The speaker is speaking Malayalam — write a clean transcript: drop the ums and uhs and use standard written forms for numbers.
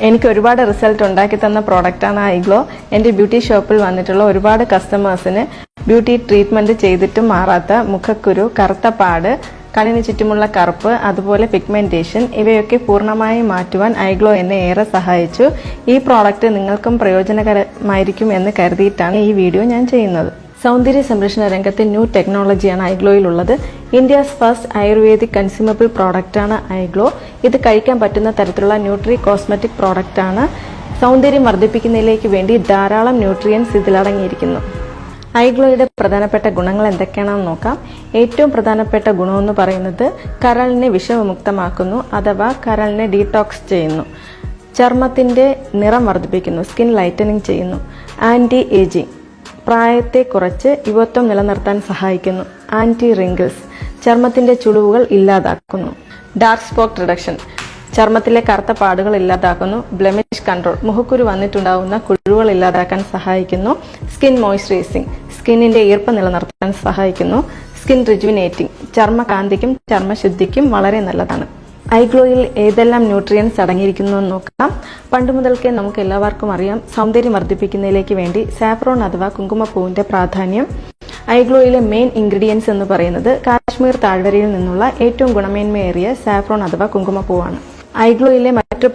എനിക്ക് ഒരുപാട് റിസൾട്ട് ഉണ്ടാക്കി തന്ന പ്രോഡക്റ്റാണ് ഐഗ്ലോ. എൻ്റെ ബ്യൂട്ടി ഷോപ്പിൽ വന്നിട്ടുള്ള ഒരുപാട് കസ്റ്റമേഴ്സിന് ബ്യൂട്ടി ട്രീറ്റ്മെന്റ് ചെയ്തിട്ടും മാറാത്ത മുഖക്കുരു, കറുത്ത പാട്, കണ്ണിന് ചുറ്റുമുള്ള കറുപ്പ്, അതുപോലെ പിഗ്മെന്റേഷൻ ഇവയൊക്കെ പൂർണ്ണമായി മാറ്റുവാൻ ഐഗ്ലോ എന്നെ ഏറെ സഹായിച്ചു. ഈ പ്രോഡക്റ്റ് നിങ്ങൾക്കും പ്രയോജനകരമായിരിക്കും എന്ന് കരുതിയിട്ടാണ് ഈ വീഡിയോ ഞാൻ ചെയ്യുന്നത്. സൗന്ദര്യ സംരക്ഷണ രംഗത്തെ ന്യൂ ടെക്നോളജിയാണ് ഐഗ്ലോയിലുള്ളത്. ഇന്ത്യസ് ഫസ്റ്റ് ആയുർവേദിക് കൺസ്യൂമബിൾ പ്രോഡക്റ്റാണ് ഐഗ്ലോ. ഇത് കഴിക്കാൻ പറ്റുന്ന തരത്തിലുള്ള ന്യൂട്രി കോസ്മെറ്റിക് പ്രോഡക്റ്റാണ്. സൗന്ദര്യം വർദ്ധിപ്പിക്കുന്നതിലേക്ക് വേണ്ടി ധാരാളം ന്യൂട്രിയൻസ് ഇതിലടങ്ങിയിരിക്കുന്നു. ഐഗ്ലോയുടെ പ്രധാനപ്പെട്ട ഗുണങ്ങൾ എന്തൊക്കെയാണെന്ന് നോക്കാം. ഏറ്റവും പ്രധാനപ്പെട്ട ഗുണമെന്ന് പറയുന്നത് കരളിനെ വിഷവിമുക്തമാക്കുന്നു, അഥവാ കരളിനെ ഡീടോക്സ് ചെയ്യുന്നു. ചർമ്മത്തിന്റെ നിറം വർദ്ധിപ്പിക്കുന്നു, സ്കിൻ ലൈറ്റനിങ് ചെയ്യുന്നു. ആന്റി ഏജിംഗ്, പ്രായത്തെ കുറച്ച് യുവത്വം നിലനിർത്താൻ സഹായിക്കുന്നു. ആന്റി റിങ്കിൾസ്, ചർമ്മത്തിന്റെ ചുളിവുകൾ ഇല്ലാതാക്കുന്നു. ഡാർക്ക് സ്പോട്ട് റിഡക്ഷൻ, ചർമ്മത്തിലെ കറുത്ത പാടുകൾ ഇല്ലാതാക്കുന്നു. ബ്ലെമിഷ് കൺട്രോൾ, മുഖക്കുരു വന്നിട്ടുണ്ടാകുന്ന കുഴിവുകൾ ഇല്ലാതാക്കാൻ സഹായിക്കുന്നു. സ്കിൻ മോയ്സ്ചറൈസിംഗ്, സ്കിന്നിന്റെ ഈർപ്പം നിലനിർത്താൻ സഹായിക്കുന്നു. സ്കിൻ റിജുവിനേറ്റിംഗ്, ചർമ്മകാന്തിക്കും ചർമ്മശുദ്ധിക്കും വളരെ നല്ലതാണ്. ഐഗ്ലോയിൽ ഏതെല്ലാം ന്യൂട്രിയൻസ് അടങ്ങിയിരിക്കുന്നു എന്ന് നോക്കാം. പണ്ട് മുതൽക്കേ നമുക്ക് എല്ലാവർക്കും അറിയാം, സൗന്ദര്യം വർദ്ധിപ്പിക്കുന്നതിലേക്ക് വേണ്ടി സാഫ്രോൺ അഥവാ കുങ്കുമപ്പൂവിന്റെ പ്രാധാന്യം. ഐഗ്ലോയിലെ മെയിൻ ഇൻഗ്രീഡിയൻസ് എന്ന് പറയുന്നത് കാശ്മീർ താഴ്വരയിൽ നിന്നുള്ള ഏറ്റവും ഗുണമേന്മയേറിയ സാഫ്രോൺ അഥവാ കുങ്കുമപ്പൂവാണ്. ഐഗ്ലോയിലെ മറ്റു